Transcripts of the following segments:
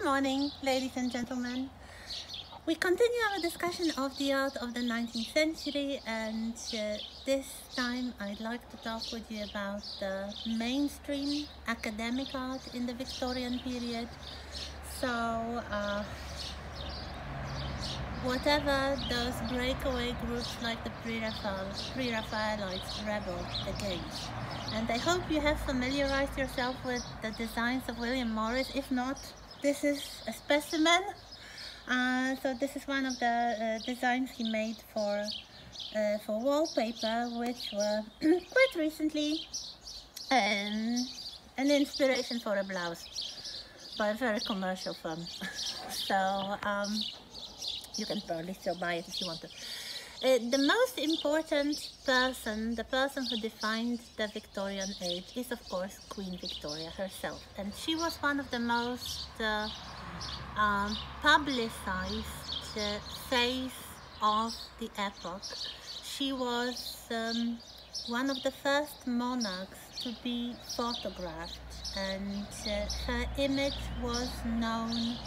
Good morning, ladies and gentlemen. We continue our discussion of the art of the 19th century, and this time I'd like to talk with you about the mainstream academic art in the Victorian period. So, whatever those breakaway groups like the Pre-Raphaelites rebelled against. And I hope you have familiarized yourself with the designs of William Morris. If not, this is a specimen. So this is one of the designs he made for wallpaper, which were quite recently an inspiration for a blouse by a very commercial firm. So you can probably still buy it if you want to. The most important person, the person who defined the Victorian age, is of course Queen Victoria herself, and she was one of the most publicized face of the epoch. She was one of the first monarchs to be photographed, and her image was known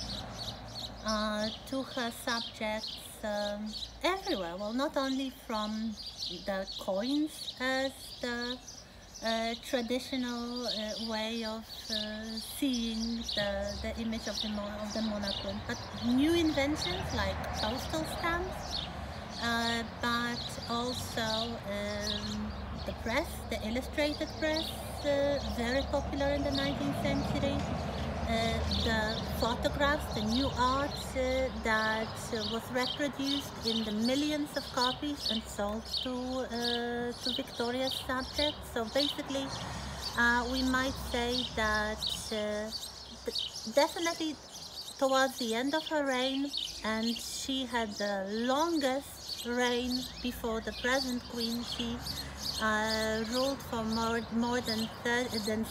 to her subjects everywhere. Well, not only from the coins as the traditional way of seeing the image of the monarch, but new inventions like postal stamps, but also the press, the illustrated press, very popular in the 19th century. The photographs, the new art that was reproduced in the millions of copies and sold to Victoria's subjects. So basically, we might say that definitely towards the end of her reign, and she had the longest reign before the present queen. She ruled for more than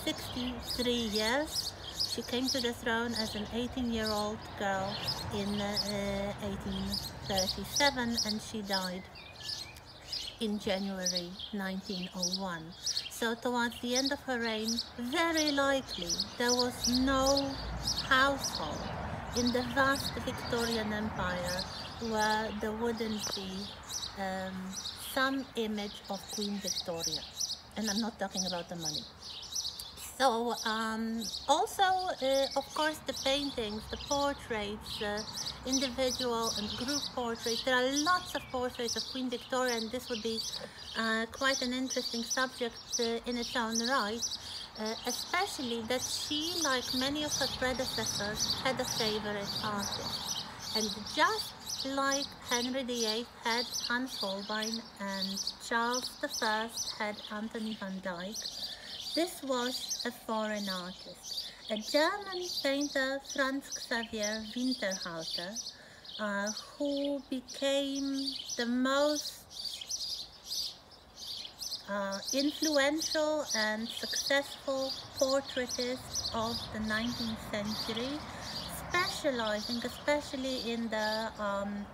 63 years. She came to the throne as an 18-year-old girl in 1837, and she died in January 1901. So towards the end of her reign, very likely there was no household in the vast Victorian Empire where there wouldn't be some image of Queen Victoria. And I'm not talking about the money. So also, of course, the paintings, the portraits, individual and group portraits. There are lots of portraits of Queen Victoria, and this would be quite an interesting subject in its own right, especially that she, like many of her predecessors, had a favorite artist. And just like Henry VIII had Hans Holbein and Charles I had Anthony van Dyck, this was a foreign artist, a German painter, Franz Xaver Winterhalter, who became the most influential and successful portraitist of the 19th century, specializing especially in the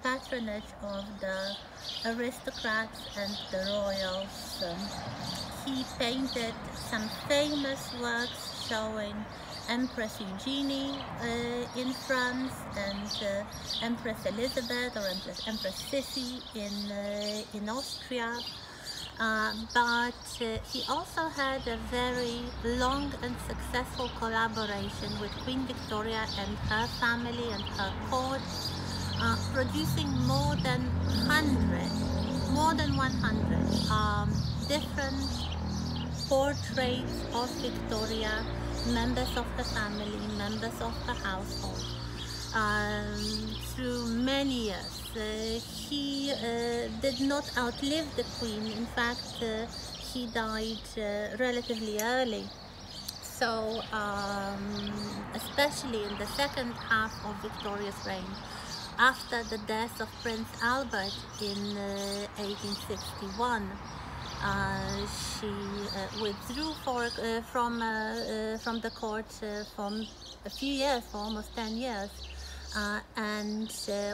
patronage of the aristocrats and the royals. He painted some famous works showing Empress Eugenie in France, and Empress Elizabeth or Empress Sissi in Austria. But he also had a very long and successful collaboration with Queen Victoria and her family and her court, producing more than 100 different portraits of Victoria, members of her family, members of her household, through many years. He did not outlive the Queen. In fact, he died relatively early. So, especially in the second half of Victoria's reign, after the death of Prince Albert in 1861, she withdrew from the court for a few years, for almost 10 years, and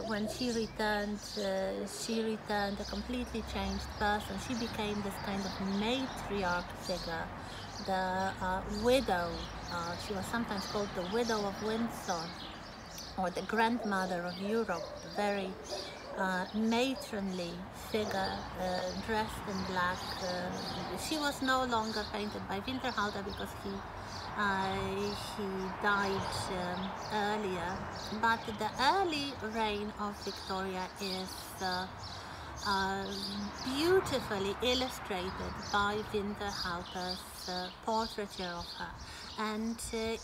when she returned a completely changed person. She became this kind of matriarch figure, the widow. She was sometimes called the Widow of Windsor. or the grandmother of Europe, very matronly figure, dressed in black. She was no longer painted by Winterhalter because he died earlier. But the early reign of Victoria is beautifully illustrated by Winterhalter's portraiture of her. And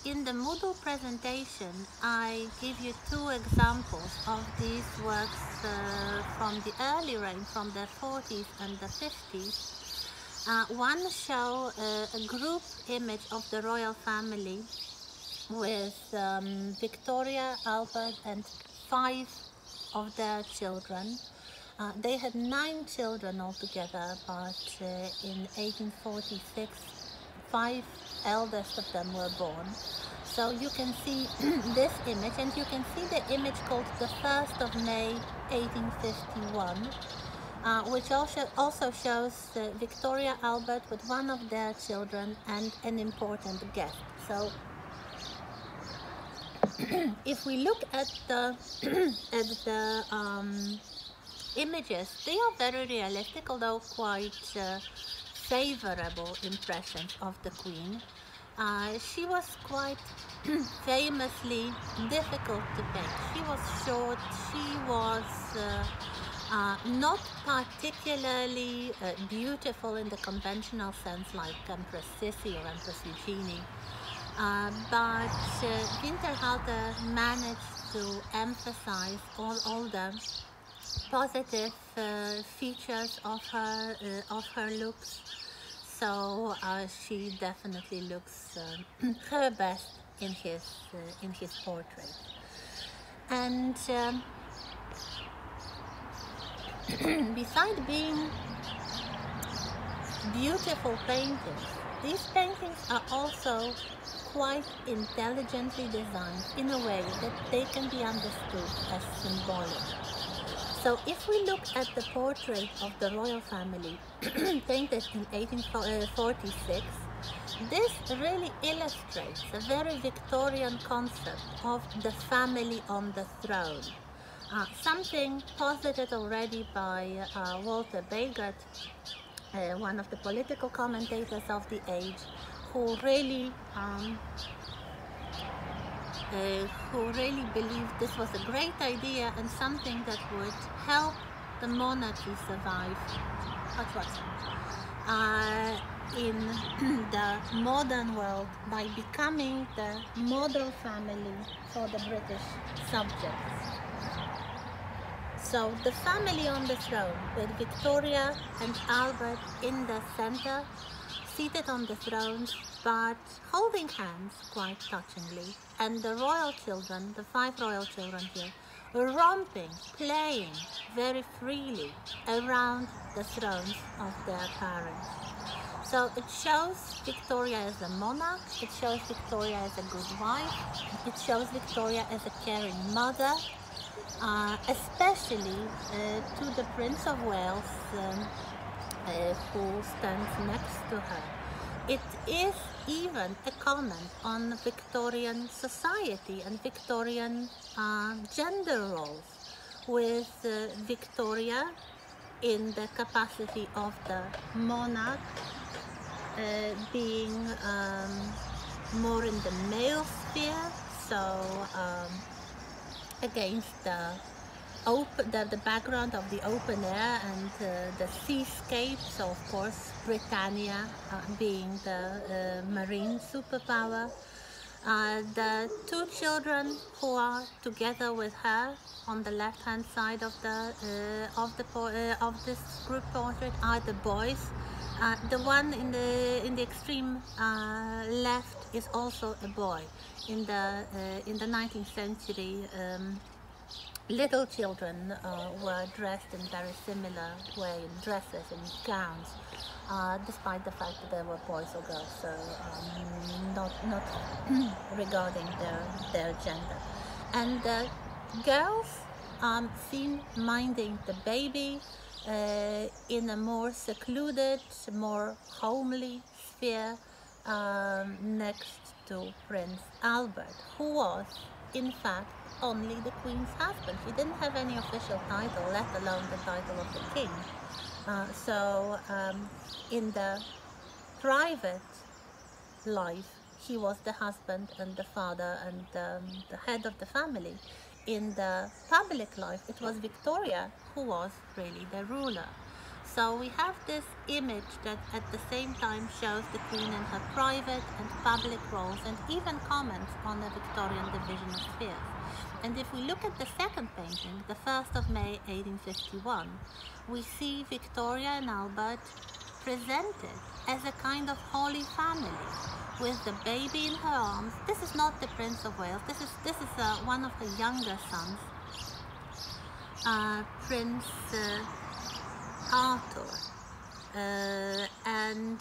in the Moodle presentation, I give you two examples of these works from the early reign, from the 40s and the 50s. One show a group image of the royal family with Victoria, Albert, and 5 of their children. They had 9 children altogether, but in 1846, 5 eldest of them were born. So you can see this image, and you can see the image called the 1st of May 1851, which also shows Victoria, Albert with one of their children and an important guest. So if we look at the images, they are very realistic, although quite favorable impressions of the Queen. She was quite famously difficult to paint. She was short, she was not particularly beautiful in the conventional sense like Empress Sissi or Empress Eugenie, but Winterhalter managed to emphasize all the positive features of her looks. So she definitely looks her best in his portrait. And besides being beautiful paintings, these paintings are also quite intelligently designed in a way that they can be understood as symbolic. So if we look at the portrait of the royal family painted in 1846, this really illustrates a very Victorian concept of the family on the throne. Something posited already by Walter Bagehot, one of the political commentators of the age, who really believed this was a great idea and something that would help the monarchy survive in the modern world by becoming the model family for the British subjects. So the family on the throne, with Victoria and Albert in the center, seated on the thrones, but holding hands quite touchingly, and the royal children, the 5 royal children here, romping, playing very freely around the thrones of their parents. So it shows Victoria as a monarch, it shows Victoria as a good wife, it shows Victoria as a caring mother, especially to the Prince of Wales, who stands next to her. It is even a comment on Victorian society and Victorian gender roles, with Victoria in the capacity of the monarch being more in the male sphere, so against the background of the open air and the seascape. So of course Britannia being the marine superpower. The 2 children who are together with her on the left hand side of this group portrait are the boys. The one in the extreme left is also a boy. In the 19th century, little children were dressed in very similar way, in dresses and gowns, despite the fact that they were boys or girls, so not regarding their gender. And the girls seen minding the baby in a more secluded, more homely sphere next to Prince Albert, who was in fact only the Queen's husband. He didn't have any official title, let alone the title of the King. In the private life, he was the husband and the father and the head of the family. In the public life, it was Victoria who was really the ruler. So we have this image that at the same time shows the Queen in her private and public roles, and even comments on the Victorian division of spheres. And if we look at the second painting, the 1st of May 1851, we see Victoria and Albert presented as a kind of holy family with the baby in her arms. This is not the Prince of Wales. This is one of her younger sons, Prince Arthur, and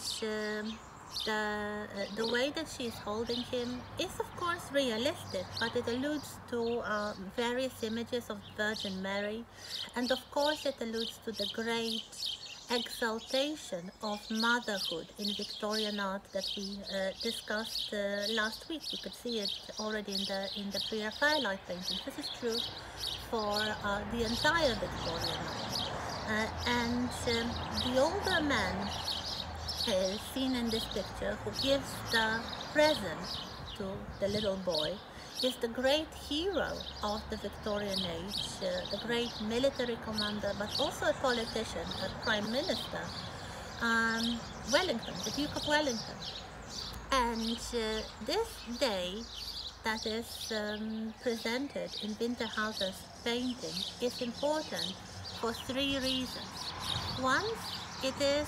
the way that she is holding him is of course realistic, but it alludes to various images of Virgin Mary, and of course it alludes to the great exaltation of motherhood in Victorian art that we discussed last week. You could see it already in the pre-Raphaelite paintings. This is true for the entire Victorian art. And the older man seen in this picture, who gives the present to the little boy, is the great hero of the Victorian age, the great military commander, but also a politician, a prime minister, Wellington, the Duke of Wellington. And this day that is presented in Winterhalter's painting is important for 3 reasons. One, it is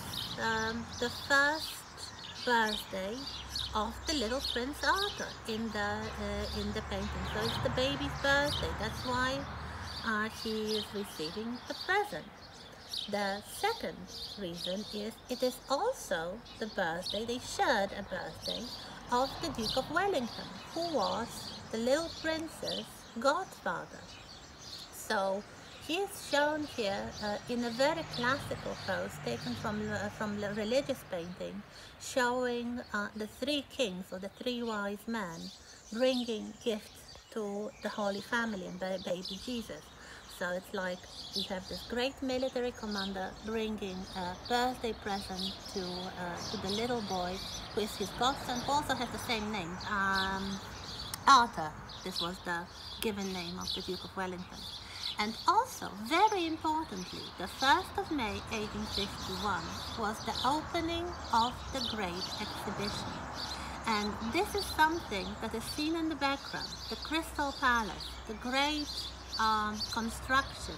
the first birthday of the little Prince Arthur in the painting. So it's the baby's birthday. That's why he is receiving the present. The second reason is it is also the birthday, they shared a birthday, of the Duke of Wellington, who was the little prince's godfather. So he is shown here in a very classical pose taken from the religious painting, showing the 3 kings, or the 3 wise men, bringing gifts to the Holy Family and baby Jesus. So it's like we have this great military commander bringing a birthday present to the little boy, who is his godson, who also has the same name, Arthur. This was the given name of the Duke of Wellington. And also, very importantly, the 1st of May 1851 was the opening of the Great Exhibition. And this is something that is seen in the background, the Crystal Palace, the great construction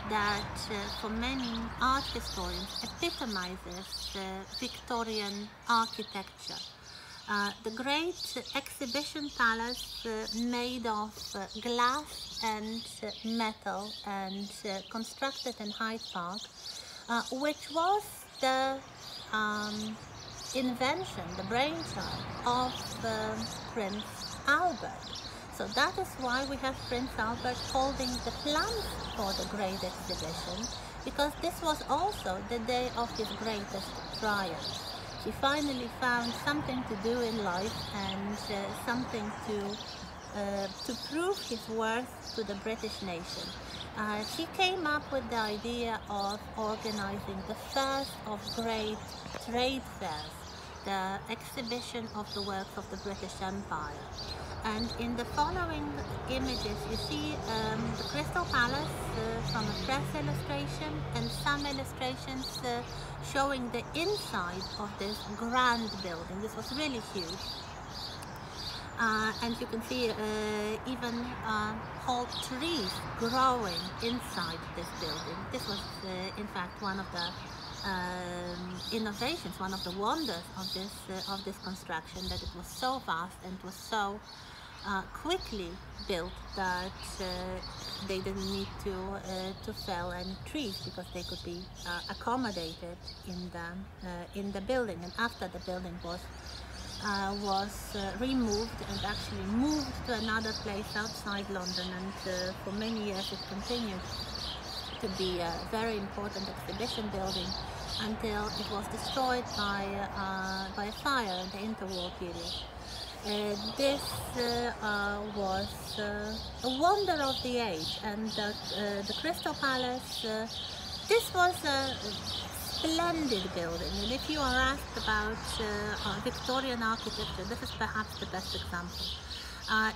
that for many art historians epitomizes Victorian architecture. The great exhibition palace made of glass and metal and constructed in Hyde Park, which was the invention, the brainchild of Prince Albert. So that is why we have Prince Albert holding the plans for the great exhibition, because this was also the day of his greatest triumph. He finally found something to do in life and something to prove his worth to the British nation. He came up with the idea of organizing the first of great trade fairs, the exhibition of the works of the British Empire. And in the following images you see the Crystal Palace from a press illustration, and some illustrations showing the inside of this grand building. This was really huge. And you can see even whole trees growing inside this building. This was in fact one of the innovations, one of the wonders of this construction, that it was so vast and it was so quickly built that they didn't need to fell any trees, because they could be accommodated in the building. And after the building was removed and actually moved to another place outside London, and for many years it continued to be a very important exhibition building until it was destroyed by a fire in the interwar period. This was a wonder of the age, and the Crystal Palace, this was a splendid building, and if you are asked about Victorian architecture, this is perhaps the best example.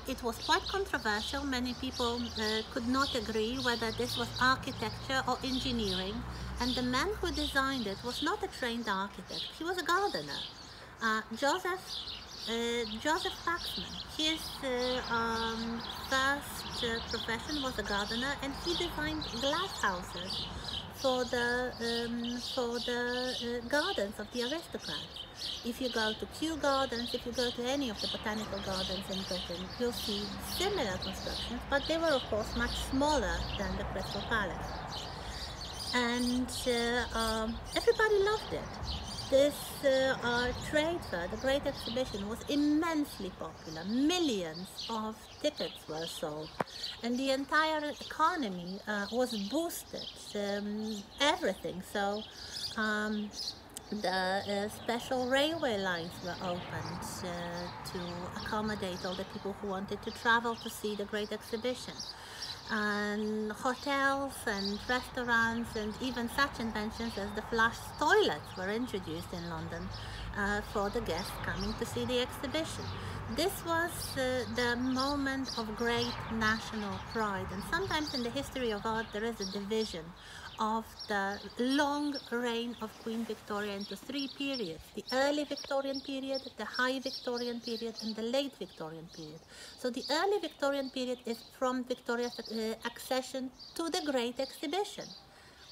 It was quite controversial. Many people could not agree whether this was architecture or engineering, and the man who designed it was not a trained architect, he was a gardener. Joseph Paxman. His first profession was a gardener, and he designed glass houses for the gardens of the aristocrats. If you go to Kew Gardens, if you go to any of the botanical gardens in Britain, you'll see similar constructions, but they were of course much smaller than the Crystal Palace. And everybody loved it. This trade fair, the Great Exhibition, was immensely popular. Millions of tickets were sold, and the entire economy was boosted. Everything. So the special railway lines were opened to accommodate all the people who wanted to travel to see the Great Exhibition. And hotels and restaurants and even such inventions as the flush toilets were introduced in London for the guests coming to see the exhibition. This was the moment of great national pride, and sometimes in the history of art there is a division of the long reign of Queen Victoria into three periods: the early Victorian period, the high Victorian period, and the late Victorian period. So the early Victorian period is from Victoria's accession to the Great Exhibition,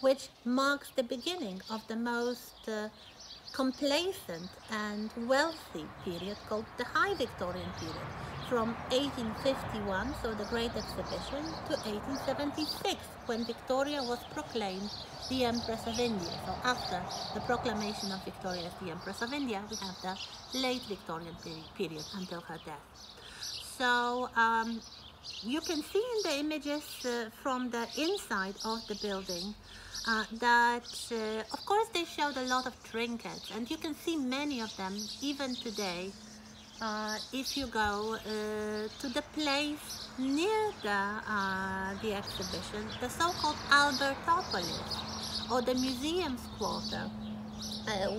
which marks the beginning of the most complacent and wealthy period called the High Victorian period, from 1851, so the Great Exhibition, to 1876, when Victoria was proclaimed the Empress of India. So after the proclamation of Victoria as the Empress of India, we have the late Victorian period until her death. So you can see in the images from the inside of the building that of course they showed a lot of trinkets, and you can see many of them even today if you go to the place near the exhibition, the so-called Albertopolis, or the Museums Quarter,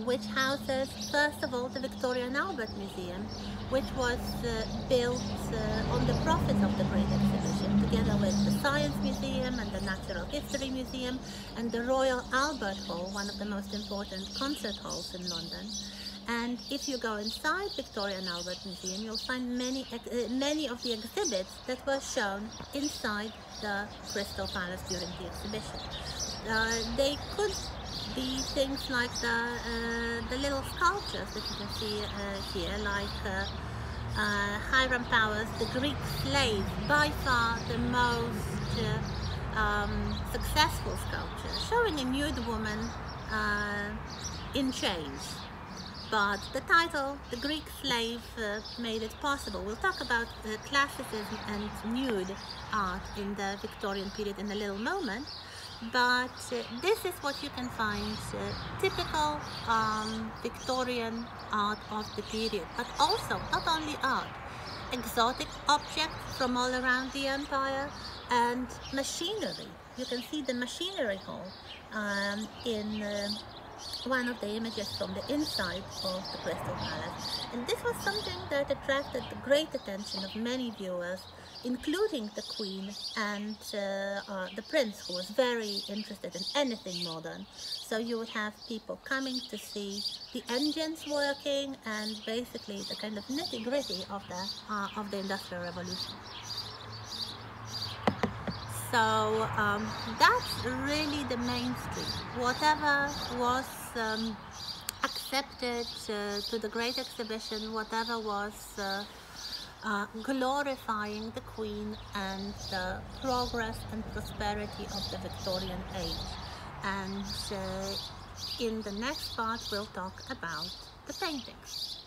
which houses first of all the Victoria and Albert Museum, which was built on the profits of the Great Exhibition, together with the Science Museum and the Natural History Museum and the Royal Albert Hall, one of the most important concert halls in London. And if you go inside Victoria and Albert Museum, you'll find many of the exhibits that were shown inside the Crystal Palace during the exhibition. They could be things like the little sculptures that you can see here, like Hiram Powers, the Greek slave, by far the most successful sculpture, showing a nude woman in chains. But the title, The Greek Slave, made it possible. We'll talk about classicism and nude art in the Victorian period in a little moment. But this is what you can find, typical Victorian art of the period. But also, not only art, exotic objects from all around the empire and machinery. You can see the machinery hall in one of the images from the inside of the Crystal Palace. And this was something that attracted the great attention of many viewers, including the Queen and the Prince, who was very interested in anything modern. So you would have people coming to see the engines working and basically the kind of nitty-gritty of the Industrial Revolution. So that's really the mainstream. Whatever was accepted to the Great Exhibition, whatever was glorifying the Queen and the progress and prosperity of the Victorian age. And in the next part we'll talk about the paintings.